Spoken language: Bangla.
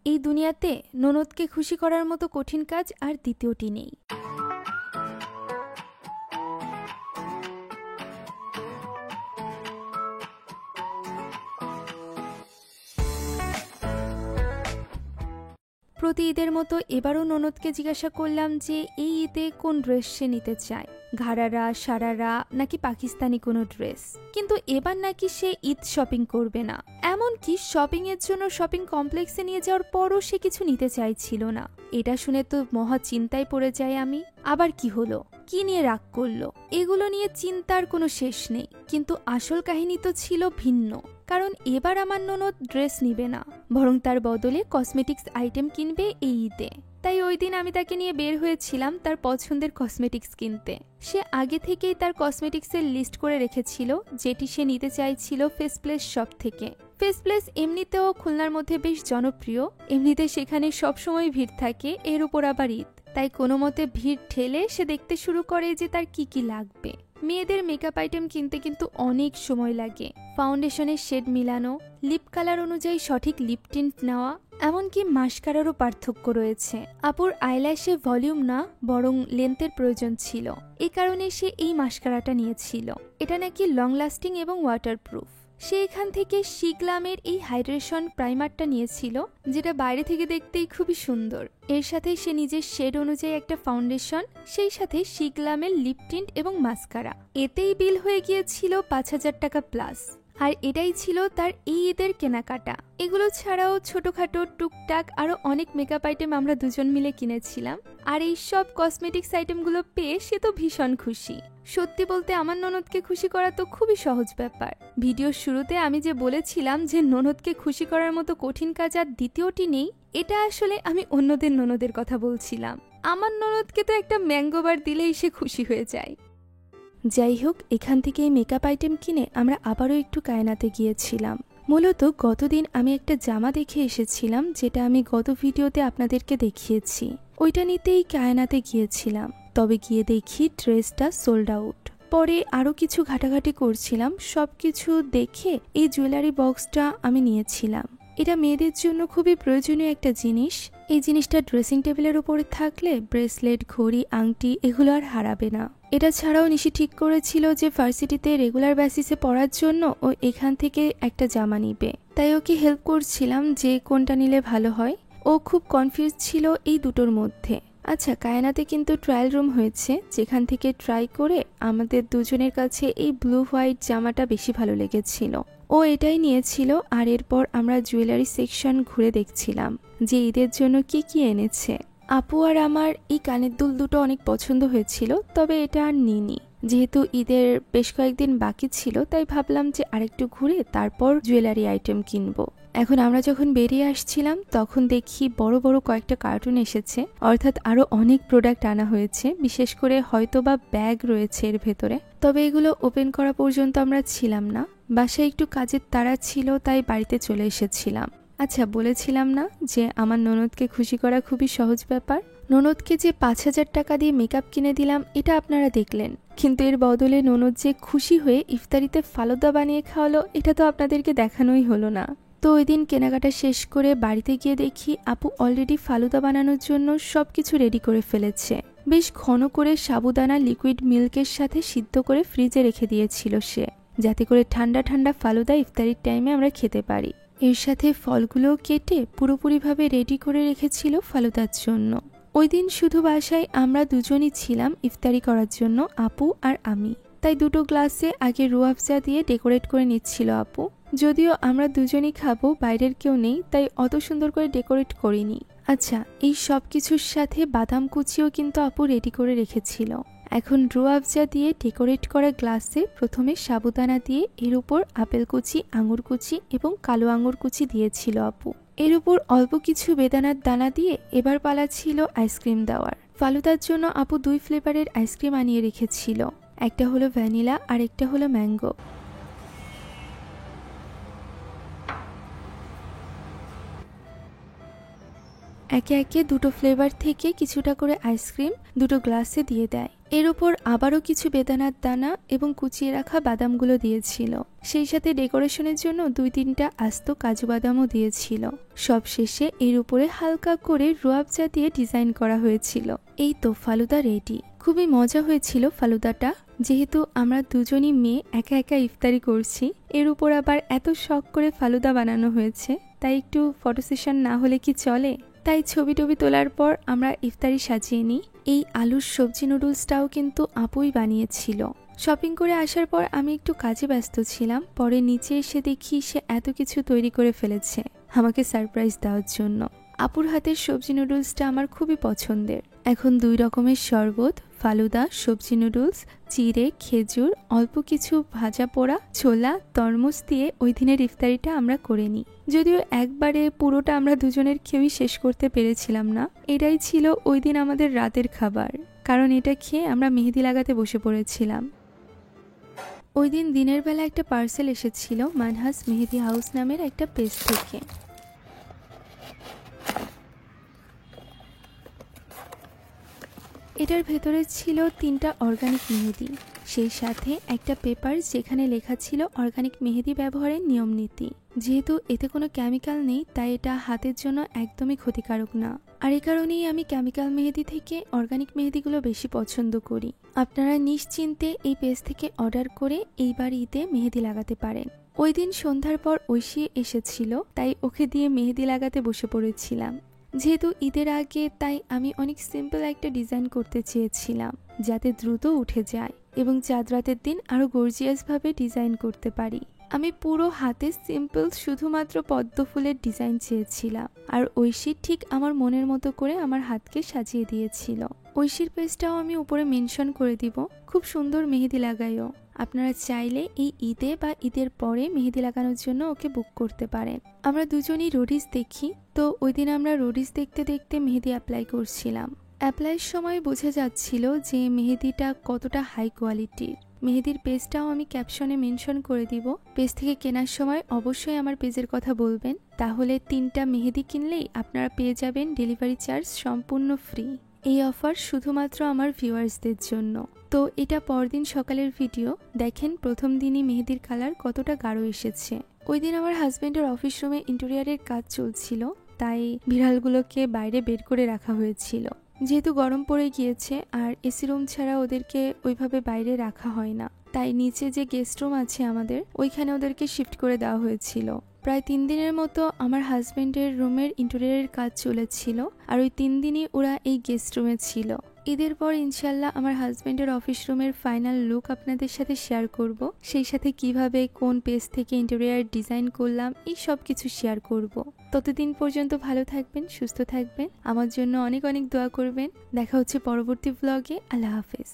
এই দুনিয়াতে ননদকে খুশি করার মতো কঠিন কাজ আর দ্বিতীয়টি নেই। প্রতি ঈদের মতো এবারও ননদকে জিজ্ঞাসা করলাম যে এই ঈদে কোন ড্রেস সে নিতে চায়, ঘাড়ারা, সারারা নাকি পাকিস্তানি কোনো ড্রেস। কিন্তু এবার নাকি সে ঈদ শপিং করবে না, এমনকি শপিং এর জন্য শপিং কমপ্লেক্সে নিয়ে যাওয়ার পরও সে কিছু নিতে চাইছিল না। এটা শুনে তো মহা চিন্তায় পড়ে যাই আমি। আবার কি হলো, কি নিয়ে রাগ করলো, এগুলো নিয়ে চিন্তার কোনো শেষ নেই। কিন্তু আসল কাহিনী তো ছিল ভিন্ন। কারণ এবার আমার ননদ ড্রেস নিবে না, বরং তার বদলে কসমেটিক্স আইটেম কিনবে এই ঈদে। তাই ওই দিন আমি তাকে নিয়ে বের হয়েছিলাম তার পছন্দের কসমেটিক্স কিনতে। সে আগে থেকেই তার কসমেটিক্সের লিস্ট করে রেখেছিল, যেটি সে নিতে চাইছিল ফেস প্লেস শপ থেকে। ফেস প্লেস এমনিতেও খুলনার মধ্যে বেশ জনপ্রিয়, এমনিতে সেখানে সবসময় ভিড় থাকে, এর উপর আবার ঈদ। তাই কোনো মতে ভিড় ঠেলে সে দেখতে শুরু করে যে তার কি কি লাগবে। মেয়েদের মেকআপ আইটেম কিনতে কিন্তু অনেক সময় লাগে। ফাউন্ডেশনের শেড মিলানো, লিপ কালার অনুযায়ী সঠিক লিপ টিন্ট নেওয়া, এমনকি মাস্কারারও পার্থক্য রয়েছে। আপুর আইল্যাশে ভলিউম না বরং লেন্থের প্রয়োজন ছিল, এই কারণে সে এই মাস্কারাটা নিয়েছিল। এটা নাকি লং লাস্টিং এবং ওয়াটারপ্রুফ। সে এখান থেকে শিগ্লামের এই হাইড্রেশন প্রাইমারটা নিয়েছিল, যেটা বাইরে থেকে দেখতেই খুবই সুন্দর। এর সাথে সে নিজের শেড অনুযায়ী একটা ফাউন্ডেশন, সেই সাথে শিগ্লামের লিপ টিন্ট এবং মাস্কারা। এতেই বিল হয়ে গিয়েছিল ৫,০০০ টাকা প্লাস। আর এটাই ছিল তার এই ঈদের কেনাকাটা। এগুলো ছাড়াও ছোটখাটো টুকটাক আরো অনেক মেকআপ আইটেম আমরা দুজন মিলে কিনেছিলাম। আর এই সব কসমেটিক্স আইটেমগুলো পেয়ে সে তো ভীষণ খুশি। সত্যি বলতে আমার ননদকে খুশি করা তো খুবই সহজ ব্যাপার। ভিডিওর শুরুতে আমি যে বলেছিলাম যে ননদকে খুশি করার মতো কঠিন কাজ আর দ্বিতীয়টি নেই, এটা আসলে আমি অন্যদের ননদের কথা বলছিলাম। আমার ননদকে তো একটা ম্যাঙ্গো বার দিলেই সে খুশি হয়ে যায়। যাই হোক, এখান থেকে এই মেকআপ আইটেম কিনে আমরা আবারও একটু কায়নাতে গিয়েছিলাম। মূলত গতদিন আমি একটা জামা দেখে এসেছিলাম, যেটা আমি গত ভিডিওতে আপনাদেরকে দেখিয়েছি। ওইটা নিতেই কায়নাতে গিয়েছিলাম, তবে গিয়ে দেখি ড্রেসটা সোল্ড আউট। পরে আরও কিছু ঘাটাঘাটি করছিলাম, সবকিছু দেখে এই জুয়েলারি বক্সটা আমি নিয়েছিলাম। এটা মেয়েদের জন্য খুবই প্রয়োজনীয় একটা জিনিস। এই জিনিসটা ড্রেসিং টেবিলের উপরে থাকলে ব্রেসলেট, ঘড়ি, আংটি এগুলো আর হারাবে না। এটা ছাড়াও নিশি ঠিক করেছিল যে ভার্সিটিতে রেগুলার বেসিসে পড়ার জন্য ও এখান থেকে একটা জামা নিবে। তাই ওকে হেল্প করছিলাম যে কোনটা নিলে ভালো হয়। ও খুব কনফিউজ ছিল এই দুটোর মধ্যে। আচ্ছা, কায়নাতে কিন্তু ট্রায়াল রুম হয়েছে, যেখান থেকে ট্রাই করে আমাদের দুজনের কাছে এই ব্লু হোয়াইট জামাটা বেশি ভালো লেগেছিল। ও এটাই নিয়েছিল। আর এরপর আমরা জুয়েলারি সেকশন ঘুরে দেখছিলাম যে ঈদের জন্য কি কি এনেছে। আপু আর আমার এই কানের দুল দুটো অনেক পছন্দ হয়েছিল, তবে এটা আর নিইনি। যেহেতু ঈদের বেশ কয়েকদিন বাকি ছিল, তাই ভাবলাম যে আরেকটু ঘুরে তারপর জুয়েলারি আইটেম কিনবো। এখন আমরা যখন বেরিয়ে আসছিলাম তখন দেখি বড় বড় কয়েকটা কার্টুন এসেছে, অর্থাৎ আরো অনেক প্রোডাক্ট আনা হয়েছে। বিশেষ করে হয়তোবা ব্যাগ রয়েছে এর ভেতরে, তবে এগুলো ওপেন করা পর্যন্ত আমরা ছিলাম না। বাসায় একটু কাজের তাড়া ছিল, তাই বাড়িতে চলে এসেছিলাম। আচ্ছা, বলেছিলাম না যে আমার ননদকে খুশি করা খুবই সহজ ব্যাপার। ননদকে যে ৫,০০০ টাকা দিয়ে মেকআপ কিনে দিলাম এটা আপনারা দেখলেন, কিন্তু এর বদলে ননদ যে খুশি হয়ে ইফতারিতে ফালুদা বানিয়ে খাওয়ালো, এটা তো আপনাদেরকে দেখানোই হলো না। তো ওই দিন কেনাকাটা শেষ করে বাড়িতে গিয়ে দেখি আপু অলরেডি ফালুদা বানানোর জন্য সবকিছু রেডি করে ফেলেছে। বেশ ঘন করে সাবুদানা লিকুইড মিল্কের সাথে সিদ্ধ করে ফ্রিজে রেখে দিয়েছিল সে, যাতে করে ঠান্ডা ঠান্ডা ফালুদা ইফতারির টাইমে আমরা খেতে পারি। এর সাথে ফলগুলো কেটে পুরোপুরিভাবে রেডি করে রেখেছিল ফালুদার জন্য। ওই দিন শুধু বাসায় আমরা দুজনই ছিলাম ইফতারি করার জন্য, আপু আর আমি। তাই দুটো গ্লাসে আগে রুয়াফজা দিয়ে ডেকোরেট করে নিচ্ছিল আপু। যদিও আমরা দুজনই খাবো, বাইরের কেউ নেই, তাই অত সুন্দর করে ডেকোরেট করিনি। আচ্ছা, এই সব কিছুর সাথে বাদাম কুচিও কিন্তু আপু রেডি করে রেখেছিল। এখন রুয়াফজা দিয়ে ডেকোরেট করা গ্লাসে প্রথমে সাবুদানা দিয়ে এর উপর আপেল কুচি, আঙুর কুচি এবং কালো আঙুর কুচি দিয়েছিল আপু। এর উপর অল্প কিছু বেদানার দানা দিয়ে এবার পালা ছিল আইসক্রিম দেওয়ার। ফালুদার জন্য আপু 2 ফ্লেভারের আইসক্রিম আনিয়ে রেখেছিল, একটা হলো ভ্যানিলা আর একটা হলো ম্যাঙ্গো। একে একে দুটো ফ্লেভার থেকে কিছুটা করে আইসক্রিম দুটো গ্লাসে দিয়ে দেয়। এর ওপর আবারও কিছু বেদানার দানা এবং কুচিয়ে রাখা বাদামগুলো দিয়েছিল। সেই সাথে ডেকোরেশনের জন্য 2-3টা আস্ত কাজু বাদামও দিয়েছিল। সব শেষে এর উপরে হালকা করে রুয়াবজা দিয়ে ডিজাইন করা হয়েছিল। এই তো ফালুদা রেডি। খুবই মজা হয়েছিল ফালুদাটা। যেহেতু আমরা দুজনই মেয়ে একা একা ইফতারি করছি, এর উপর আবার এত শখ করে ফালুদা বানানো হয়েছে, তাই একটু ফটো সেশন না হলে কি চলে। তাই ছবি টবি তোলার পর আমরা ইফতারি সাজিয়ে নিই। এই আলুর সবজি নুডলসটাও কিন্তু আপুই বানিয়েছিল। শপিং করে আসার পর আমি একটু কাজে ব্যস্ত ছিলাম, পরে নিচে এসে দেখি সে এত কিছু তৈরি করে ফেলেছে আমাকে সারপ্রাইজ দেওয়ার জন্য। আপুর হাতের সবজি নুডলসটা আমার খুবই পছন্দের। এখন 2 রকমের শরবত, ফালুদা, সবজি নুডলস, চিড়ে, খেজুর, অল্প কিছু ভাজা পোড়া, ছোলা, তরমুজ দিয়ে ওই দিনের ইফতারিটা আমরা করে নিই। যদিও একবারে পুরোটা আমরা দুজনের কেউই শেষ করতে পেরেছিলাম না। এটাই ছিল ওই দিন আমাদের রাতের খাবার, কারণ এটা খেয়ে আমরা মেহেদি লাগাতে বসে পড়েছিলাম। ওই দিন দিনের বেলা একটা পার্সেল এসেছিল মানহাস মেহেদি হাউস নামের একটা পেজ থেকে। এটার ভেতরে ছিল 3টা অর্গানিক মেহেদি, সেই সাথে একটা পেপার যেখানে লেখা ছিল অর্গানিক মেহেদি ব্যবহারের নিয়ম নীতি। যেহেতু এতে কোনো কেমিক্যাল নেই, তাই এটা হাতের জন্য একদমই ক্ষতিকারক না। আর এই কারণেই আমি কেমিক্যাল মেহেদি থেকে অর্গানিক মেহেদিগুলো বেশি পছন্দ করি। আপনারা নিশ্চিন্তে এই পেজ থেকে অর্ডার করে এইবার ঈদে মেহেদি লাগাতে পারেন। ওই দিন সন্ধ্যার পর ঐশী এসেছিল, তাই ওকে দিয়ে মেহেদি লাগাতে বসে পড়েছিলাম। যেহেতু ঈদের আগে, তাই আমি অনেক সিম্পল একটা ডিজাইন করতে চেয়েছিলাম যাতে দ্রুত উঠে যায় এবং চাঁদ রাতের দিন আরো গর্জিয়াস ভাবে ডিজাইন করতে পারি। আমি পুরো হাতে সিম্পল শুধুমাত্র পদ্ম ফুলের ডিজাইন চেয়েছিলাম, আর ঐশী ঠিক আমার মনের মতো করে আমার হাতকে সাজিয়ে দিয়েছিল। ঐশীর পেজটাও আমি উপরে মেনশন করে দিব। খুব সুন্দর মেহেদি লাগাইও। আপনারা চাইলে এই ঈদে বা ঈদের পরে মেহেদি লাগানোর জন্য ওকে বুক করতে পারেন। আমরা দুজনই রোডিস দেখি, তো ওই দিন আমরা রোডিস দেখতে দেখতে মেহেদি অ্যাপ্লাই করছিলাম। অ্যাপ্লাইয়ের সময় বোঝা যাচ্ছিল যে মেহেদিটা কতটা হাই কোয়ালিটির। মেহেদির পেজটাও আমি ক্যাপশনে মেনশন করে দিব। পেজ থেকে কেনার সময় অবশ্যই আমার পেজের কথা বলবেন, তাহলে 3টা মেহেদি কিনলেই আপনারা পেয়ে যাবেন ডেলিভারি চার্জ সম্পূর্ণ ফ্রি। এই অফার শুধুমাত্র আমার ভিউয়ার্সদের জন্য। তো এটা পরদিন সকালের ভিডিও। দেখেন প্রথম দিনই মেহেদির কালার কতটা গাঢ় এসেছে। ওই দিন আমার হাজবেন্ডের অফিস রুমে ইন্টেরিয়ারের কাজ চলছিল, তাই বিড়ালগুলোকে বাইরে বের করে রাখা হয়েছিল। যেহেতু গরম পড়ে গিয়েছে আর এসি রুম ছাড়া ওদেরকে ওইভাবে বাইরে রাখা হয় না, তাই নিচে যে গেস্ট রুম আছে আমাদের, ওইখানে ওদেরকে শিফট করে দেওয়া হয়েছিল। প্রায় 3 দিনের মতো আমার হাজবেন্ডের রুমের ইন্টেরিয়ারের কাজ চলেছিল, আর ওই 3 দিনই ওরা এই গেস্ট রুমে ছিল। ঈদের পর ইনশাল্লাহ আমার হাজবেন্ডের অফিস রুমের ফাইনাল লুক আপনাদের সাথে শেয়ার করব। সেই সাথে কিভাবে কোন পেজ থেকে ইন্টেরিয়ার ডিজাইন করলাম এই সব কিছু শেয়ার করব। ততদিন পর্যন্ত ভালো থাকবেন, সুস্থ থাকবেন, আমার জন্য অনেক অনেক দোয়া করবেন। দেখা হচ্ছে পরবর্তী ব্লগে। আল্লাহ হাফেজ।